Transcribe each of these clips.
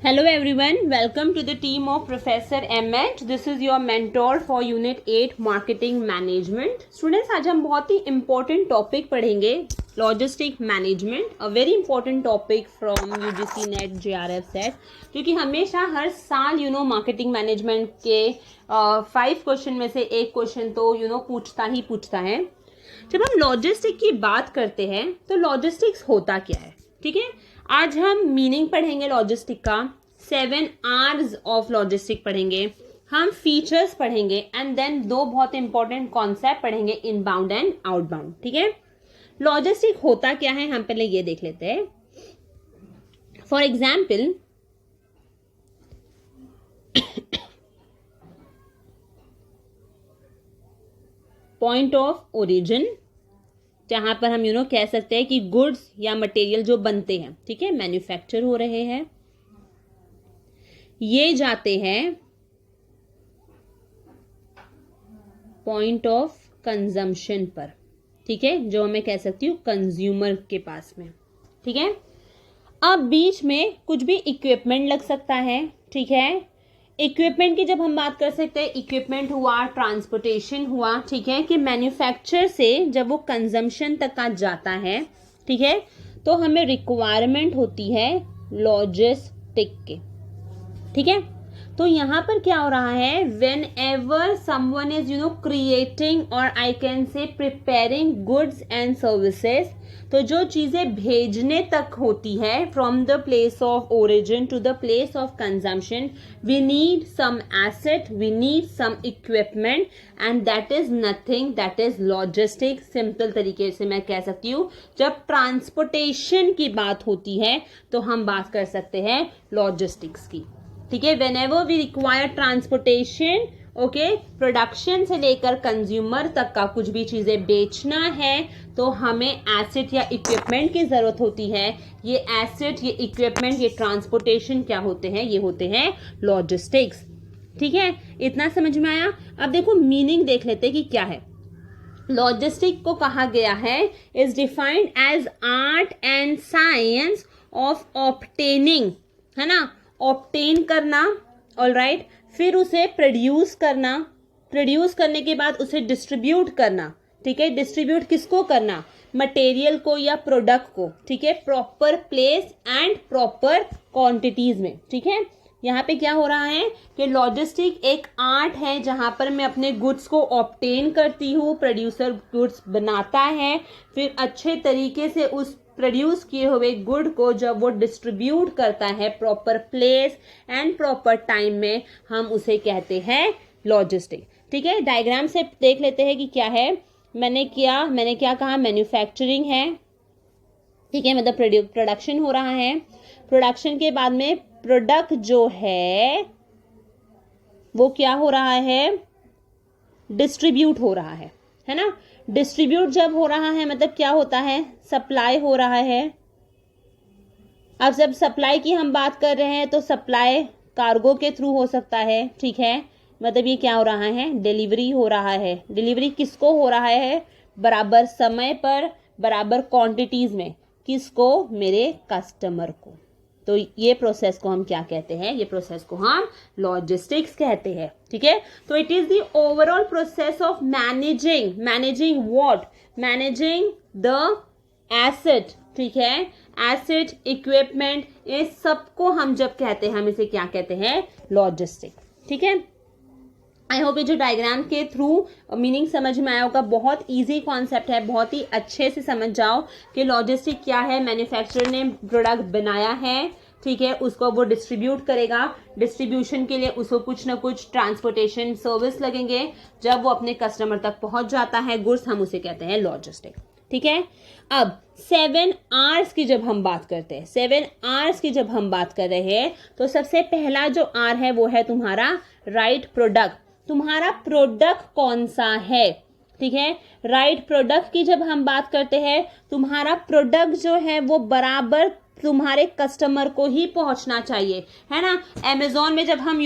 Hello everyone, welcome to the team of Professor Emmett. This is your mentor for Unit 8 Marketing Management. Students, आज हम बहुत ही important topic पढ़ेंगे, Logistic Management, a very important topic from UGC NET JRF set, क्योंकि हमेशा हर साल marketing management के 5 question में से एक क्वेश्चन तो पूछता है। जब हम लॉजिस्टिक की बात करते हैं तो लॉजिस्टिक्स होता क्या है, ठीक है। आज हम मीनिंग पढ़ेंगे लॉजिस्टिक का, 7 आवर्स ऑफ लॉजिस्टिक पढ़ेंगे, हम फीचर्स पढ़ेंगे एंड देन 2 बहुत इंपॉर्टेंट कॉन्सेप्ट पढ़ेंगे, इनबाउंड एंड आउटबाउंड, ठीक है। लॉजिस्टिक होता क्या है हम पहले ये देख लेते हैं। For example, point of origin, जहां पर हम कह सकते हैं कि गुड्स या मटेरियल जो बनते हैं, ठीक है, मैन्युफैक्चर हो रहे हैं, ये जाते हैं पॉइंट ऑफ कंजम्पशन पर, ठीक है, जो मैं कह सकती हूँ कंज्यूमर के पास में, ठीक है। अब बीच में कुछ भी इक्विपमेंट लग सकता है, ठीक है। इक्विपमेंट की जब हम बात कर सकते हैं, इक्विपमेंट हुआ, ट्रांसपोर्टेशन हुआ, ठीक है, कि मैन्युफैक्चर से जब वो कंजम्पशन तक का जाता है, ठीक है, तो हमें रिक्वायरमेंट होती है लॉजिस्टिक के, ठीक है। तो यहाँ पर क्या हो रहा है, whenever someone is creating और I can say preparing goods and services, तो जो चीजें भेजने तक होती है from the place of origin to the place of consumption, we need some asset, we need some equipment and that is nothing, that is logistic. Simple तरीके से मैं कह सकती हूँ, जब ट्रांसपोर्टेशन की बात होती है तो हम बात कर सकते हैं लॉजिस्टिक्स की, ठीक है। Whenever we require transportation, okay, production से लेकर कंज्यूमर तक का कुछ भी चीजें बेचना है तो हमें एसेट या इक्विपमेंट की जरूरत होती है। ये एसेट, ये इक्विपमेंट, ये ट्रांसपोर्टेशन क्या होते हैं, ये होते हैं लॉजिस्टिक्स, ठीक है। इतना समझ में आया। अब देखो मीनिंग देख लेते हैं कि क्या है। लॉजिस्टिक को कहा गया है, is defined as art and science of obtaining, है ना, ऑब्टेन करना, ऑलराइट, फिर उसे प्रोड्यूस करना, प्रोड्यूस करने के बाद उसे डिस्ट्रीब्यूट करना, ठीक है। डिस्ट्रीब्यूट किसको करना, मटेरियल को या प्रोडक्ट को, ठीक है, proper place and proper quantities में, ठीक है। यहाँ पे क्या हो रहा है कि लॉजिस्टिक एक आर्ट है जहां पर मैं अपने गुड्स को ऑब्टेन करती हूँ, प्रोड्यूसर गुड्स बनाता है, फिर अच्छे तरीके से उस प्रोड्यूस किए हुए गुड को जब वो डिस्ट्रीब्यूट करता है proper place and proper time में, हम उसे कहते हैं लॉजिस्टिक, ठीक है। डायग्राम से देख लेते हैं कि क्या है। मैंने क्या कहा, मैन्युफैक्चरिंग है, ठीक है, मतलब प्रोडक्शन हो रहा है, प्रोडक्शन के बाद में प्रोडक्ट जो है वो क्या हो रहा है, डिस्ट्रीब्यूट हो रहा है ना। डिस्ट्रीब्यूट जब हो रहा है मतलब क्या होता है, सप्लाई हो रहा है। अब जब सप्लाई की हम बात कर रहे हैं तो सप्लाई कार्गो के थ्रू हो सकता है, ठीक है, मतलब ये क्या हो रहा है, डिलीवरी हो रहा है। डिलीवरी किसको हो रहा है, बराबर समय पर, बराबर क्वांटिटीज में, किसको, मेरे कस्टमर को। तो ये प्रोसेस को हम क्या कहते हैं, ये प्रोसेस को हम लॉजिस्टिक्स कहते हैं, ठीक है। तो it is the overall process of managing what, managing the asset, ठीक है, एसेट, इक्विपमेंट, ये सबको हम जब कहते हैं, हम इसे क्या कहते हैं, लॉजिस्टिक, ठीक है। आई होप ये जो डायग्राम के थ्रू मीनिंग समझ में आया होगा। बहुत इजी कॉन्सेप्ट है, बहुत ही अच्छे से समझ जाओ कि लॉजिस्टिक क्या है। मैन्युफैक्चरर ने प्रोडक्ट बनाया है, ठीक है, उसको वो डिस्ट्रीब्यूट करेगा, डिस्ट्रीब्यूशन के लिए उसको कुछ ना कुछ ट्रांसपोर्टेशन सर्विस लगेंगे, जब वो अपने कस्टमर तक पहुंच जाता है गुड्स, हम उसे कहते हैं लॉजिस्टिक, ठीक है। अब 7 आवर्स की जब हम बात करते हैं, 7 आवर्स की जब हम बात कर रहे हैं तो सबसे पहला जो आर है वो है तुम्हारा राइट प्रोडक्ट। तुम्हारा प्रोडक्ट कौन सा है, ठीक है। राइट प्रोडक्ट की जब हम बात करते हैं, तुम्हारा प्रोडक्ट जो है वो बराबर तुम्हारे कस्टमर को ही पहुंचना चाहिए, है ना। अमेजोन में जब हम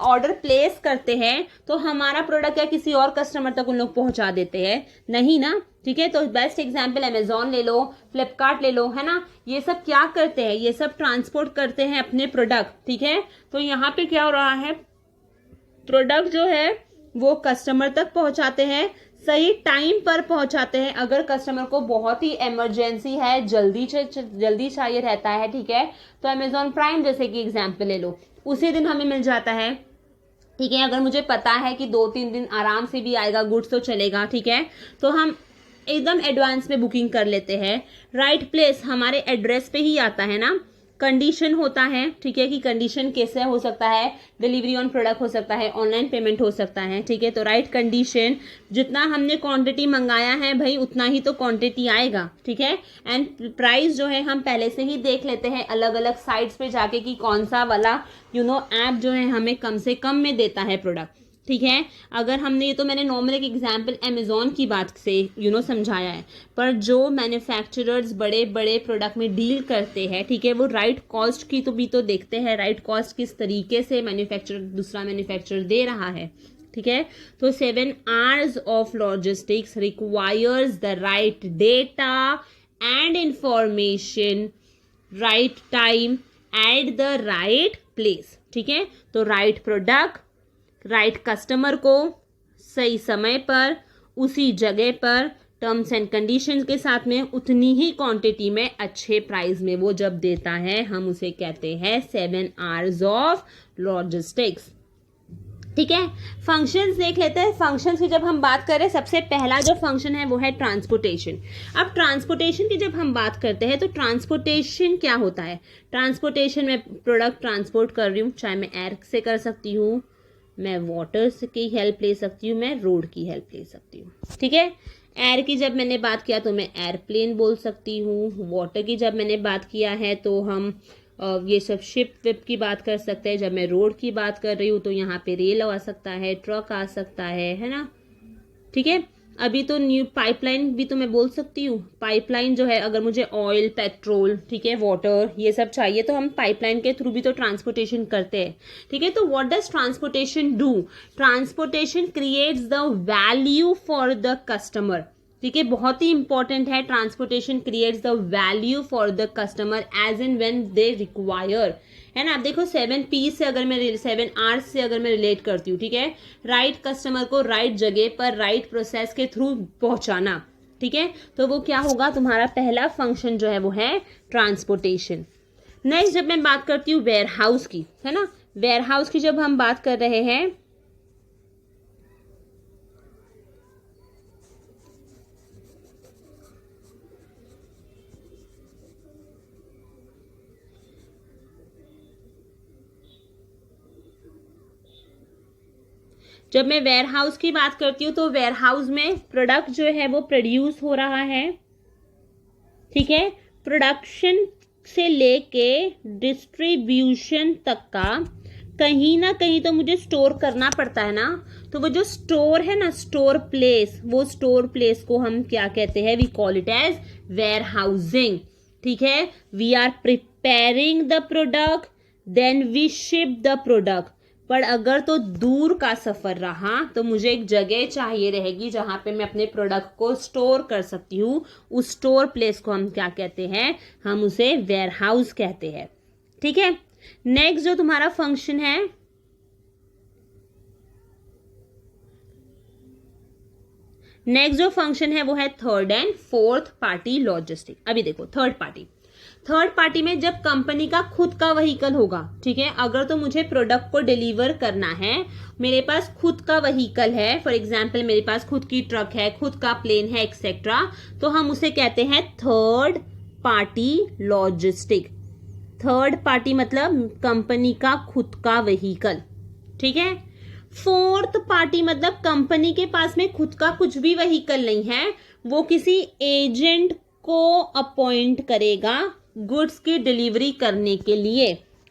ऑर्डर प्लेस करते हैं तो हमारा प्रोडक्ट या किसी और कस्टमर तक उन लोग पहुंचा देते हैं, नहीं ना। ठीक है, तो बेस्ट एग्जांपल अमेजोन ले लो, फ्लिपकार्ट ले लो, है ना। ये सब क्या करते हैं, ये सब ट्रांसपोर्ट करते हैं अपने प्रोडक्ट। ठीक है, तो यहाँ पे क्या हो रहा है, प्रोडक्ट जो है वो कस्टमर तक पहुंचाते हैं, सही टाइम पर पहुंचाते हैं। अगर कस्टमर को बहुत ही इमरजेंसी है, जल्दी चाहिए रहता है, ठीक है, तो अमेजोन प्राइम जैसे कि एग्जांपल ले लो, उसी दिन हमें मिल जाता है। ठीक है, अगर मुझे पता है कि 2-3 दिन आराम से भी आएगा, गुड्स तो चलेगा, ठीक है, तो हम एकदम एडवांस में बुकिंग कर लेते हैं। राइट प्लेस हमारे एड्रेस पे ही आता है ना। कंडीशन होता है, ठीक है, कि कंडीशन कैसे हो सकता है, डिलीवरी ऑन प्रोडक्ट हो सकता है, ऑनलाइन पेमेंट हो सकता है। ठीक है, तो राइट कंडीशन, जितना हमने क्वांटिटी मंगाया है भाई उतना ही तो क्वांटिटी आएगा। ठीक है, एंड प्राइस जो है हम पहले से ही देख लेते हैं अलग अलग साइट्स पे जाके कि कौन सा वाला ऐप जो है हमें कम से कम में देता है प्रोडक्ट। ठीक है, अगर हमने, ये तो मैंने नॉर्मल एक एग्जांपल अमेजोन की बात से समझाया है, पर जो मैन्युफैक्चरर्स बड़े बड़े प्रोडक्ट में डील करते हैं, ठीक है, वो राइट कॉस्ट की भी तो देखते हैं, राइट कॉस्ट किस तरीके से दूसरा मैन्युफैक्चरर दे रहा है। ठीक है, तो 7 hours of logistics requires the right data and information, right time at the right place. ठीक है, तो राइट प्रोडक्ट राइट कस्टमर को सही समय पर उसी जगह पर टर्म्स एंड कंडीशंस के साथ में उतनी ही क्वांटिटी में अच्छे प्राइस में वो जब देता है, हम उसे कहते हैं 7 hours ऑफ लॉजिस्टिक्स। ठीक है, फंक्शंस देख लेते हैं। फंक्शंस की जब हम बात करें, सबसे पहला जो फंक्शन है वो है ट्रांसपोर्टेशन। अब ट्रांसपोर्टेशन की जब हम बात करते हैं तो ट्रांसपोर्टेशन क्या होता है, ट्रांसपोर्टेशन में प्रोडक्ट ट्रांसपोर्ट कर रही हूँ, चाहे मैं एयर से कर सकती हूँ, मैं वाटर की हेल्प ले सकती हूँ, मैं रोड की हेल्प ले सकती हूँ। ठीक है, एयर की जब मैंने बात किया तो मैं एयरप्लेन बोल सकती हूँ, वाटर की जब मैंने बात किया है तो हम ये सब शिप विप की बात कर सकते हैं। जब मैं रोड की बात कर रही हूँ तो यहाँ पे रेल आ सकता है, ट्रक आ सकता है ना। ठीक है, अभी तो न्यू पाइपलाइन भी तो मैं बोल सकती हूँ। पाइपलाइन जो है, अगर मुझे ऑयल, पेट्रोल, ठीक है, वाटर, ये सब चाहिए तो हम पाइपलाइन के थ्रू भी तो ट्रांसपोर्टेशन करते हैं। ठीक है, तो what does transportation do, transportation creates the value for the customer. ठीक है, बहुत ही इंपॉर्टेंट है, transportation creates the value for the customer as and when they require, है ना। आप देखो 7 P से अगर मैं 7 hours से अगर मैं रिलेट करती हूँ, ठीक है, राइट कस्टमर को राइट जगह पर राइट प्रोसेस के थ्रू पहुंचाना। ठीक है, तो वो क्या होगा, तुम्हारा पहला फंक्शन जो है वो है ट्रांसपोर्टेशन। नेक्स्ट जब मैं बात करती हूँ वेयर हाउस की, है ना, वेयर हाउस की जब हम बात कर रहे हैं, जब मैं वेयर हाउस की बात करती हूँ तो वेयर हाउस में प्रोडक्ट जो है वो प्रोड्यूस हो रहा है। ठीक है, प्रोडक्शन से लेके डिस्ट्रीब्यूशन तक का कहीं ना कहीं तो मुझे स्टोर करना पड़ता है ना। तो वो जो स्टोर है ना, स्टोर प्लेस, वो स्टोर प्लेस को हम क्या कहते हैं, we call it as warehousing. ठीक है, we are preparing the product, then we ship the product. पर अगर तो दूर का सफर रहा तो मुझे एक जगह चाहिए रहेगी जहां पे मैं अपने प्रोडक्ट को स्टोर कर सकती हूँ। उस स्टोर प्लेस को हम क्या कहते हैं, हम उसे वेयर हाउस कहते हैं। ठीक है, नेक्स्ट जो तुम्हारा फंक्शन है, नेक्स्ट जो फंक्शन है वो है third and fourth party logistic. अभी देखो थर्ड पार्टी में जब कंपनी का खुद का व्हीकल होगा, ठीक है, अगर तो मुझे प्रोडक्ट को डिलीवर करना है, मेरे पास खुद का व्हीकल है, फॉर एग्जांपल मेरे पास खुद की ट्रक है, खुद का प्लेन है, एक्सेट्रा, तो हम उसे कहते हैं third party logistic. Third party मतलब कंपनी का खुद का व्हीकल। ठीक है, फोर्थ पार्टी मतलब कंपनी के पास में खुद का कुछ भी व्हीकल नहीं है, वो किसी एजेंट को अपॉइंट करेगा गुड्स की डिलीवरी करने के लिए।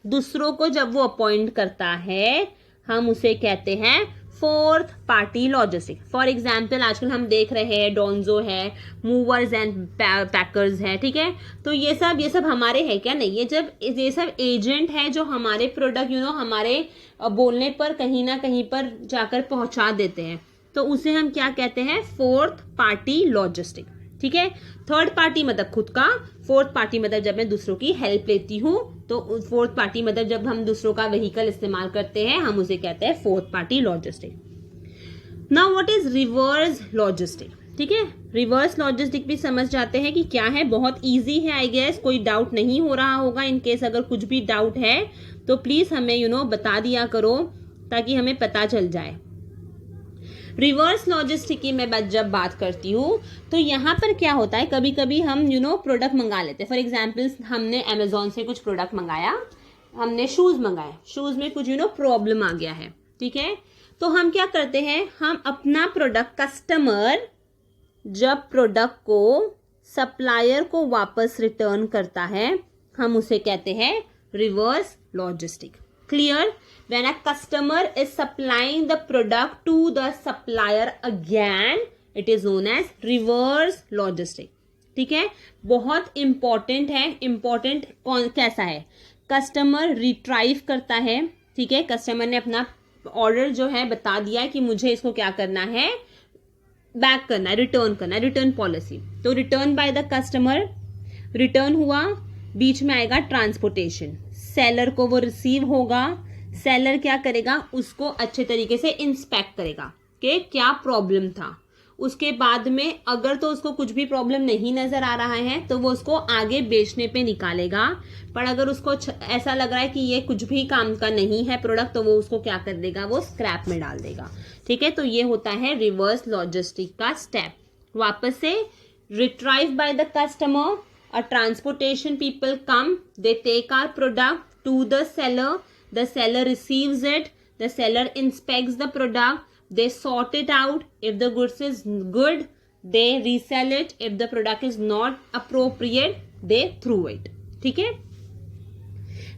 दूसरों को जब वो अपॉइंट करता है हम उसे कहते हैं fourth party logistic. For example आजकल हम देख रहे हैं डोंजो है, मूवर्स एंड पैकर्स है, ठीक है। तो ये सब हमारे है क्या? नहीं, ये सब एजेंट है जो हमारे प्रोडक्ट हमारे बोलने पर कहीं ना कहीं पर जाकर पहुंचा देते हैं। तो उसे हम क्या कहते हैं? फोर्थ पार्टी लॉजिस्टिक, ठीक है। थर्ड पार्टी मतलब खुद का, फोर्थ पार्टी मतलब जब मैं दूसरों की हेल्प लेती हूँ, तो फोर्थ पार्टी मतलब जब हम दूसरों का व्हीकल इस्तेमाल करते हैं, हम उसे कहते हैं fourth party logistic. Now what is reverse logistic? ठीक है, रिवर्स लॉजिस्टिक भी समझ जाते हैं कि क्या है। बहुत इजी है, आई गेस कोई डाउट नहीं हो रहा होगा। इन केस अगर कुछ भी डाउट है तो प्लीज हमें बता दिया करो ताकि हमें पता चल जाए। रिवर्स लॉजिस्टिक की मैं जब बात करती हूँ तो यहाँ पर क्या होता है, कभी कभी हम प्रोडक्ट मंगा लेते हैं। फॉर एग्जाम्पल हमने अमेजोन से कुछ प्रोडक्ट मंगाया, हमने शूज मंगाए, शूज में कुछ प्रॉब्लम आ गया है, ठीक है। तो हम क्या करते हैं, हम अपना प्रोडक्ट, कस्टमर जब प्रोडक्ट को सप्लायर को वापस रिटर्न करता है, हम उसे कहते हैं reverse logistic. Clear? When a customer is supplying the product to the supplier again, it is known as reverse logistic. ठीक है, बहुत इंपॉर्टेंट है। इंपॉर्टेंट कैसा है? कस्टमर रिट्राइव करता है, ठीक है। कस्टमर ने अपना ऑर्डर जो है बता दिया है कि मुझे इसको क्या करना है, बैक करना है, रिटर्न करना है, रिटर्न पॉलिसी। तो return by the customer, return हुआ, बीच में आएगा ट्रांसपोर्टेशन, सेलर को वो रिसीव होगा। सेलर क्या करेगा, उसको अच्छे तरीके से इंस्पेक्ट करेगा कि क्या प्रॉब्लम था। उसके बाद में अगर तो उसको कुछ भी प्रॉब्लम नहीं नजर आ रहा है तो वो उसको आगे बेचने पे निकालेगा। पर अगर उसको ऐसा लग रहा है कि ये कुछ भी काम का नहीं है प्रोडक्ट, तो वो उसको क्या कर देगा, वो स्क्रैप में डाल देगा, ठीक है। तो ये होता है रिवर्स लॉजिस्टिक का स्टेप। वापस से, retrieve by the customer, a transportation people come, they take our product to the seller receives it, the seller inspects the product, they sort it out, if the goods is good they resell it, if the product is not appropriate they throw it, ठीक है।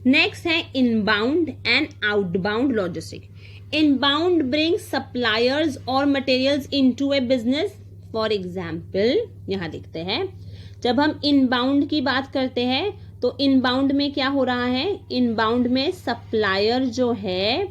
Next है inbound and outbound logistic. Inbound brings suppliers or materials into a business। For example यहां देखते हैं, जब हम inbound की बात करते हैं तो इनबाउंड में क्या हो रहा है, इनबाउंड में सप्लायर जो है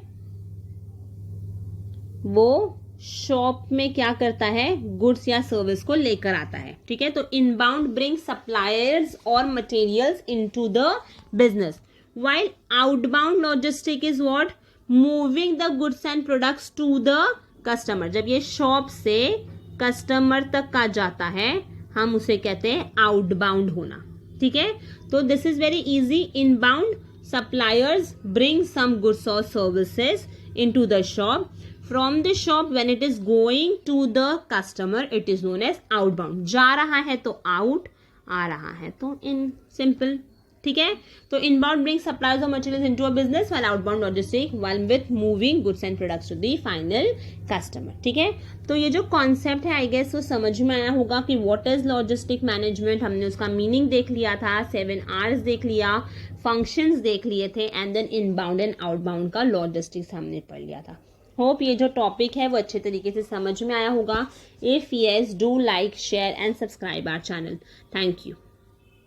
वो शॉप में क्या करता है, गुड्स या सर्विस को लेकर आता है, ठीक है। तो इनबाउंड ब्रिंग सप्लायर्स और materials into the business, while outbound logistic is what, moving the goods and products to the customer. जब ये शॉप से कस्टमर तक का जाता है हम उसे कहते हैं आउटबाउंड होना, ठीक है। तो this is very easy. Inbound, suppliers bring some goods और services into the shop, from the shop when it is going to the customer it is known as outbound. जा रहा है तो आउट, आ रहा है तो इन, सिंपल, ठीक है। तो इनबाउंड ब्रिंग सप्लायर्स और materials into a business, while outbound logistic while with moving goods and products to the final customer, ठीक है। तो ये जो कॉन्सेप्ट है आई गेस वो समझ में आया होगा कि व्हाट इज लॉजिस्टिक मैनेजमेंट। हमने उसका मीनिंग देख लिया था, 7 R's देख लिया, फंक्शंस देख लिए थे, and then inbound and outbound का लॉजिस्टिक्स हमने पढ़ लिया था। होप ये जो टॉपिक है वो अच्छे तरीके से समझ में आया होगा। If yes, do like, share and subscribe our channel. Thank you.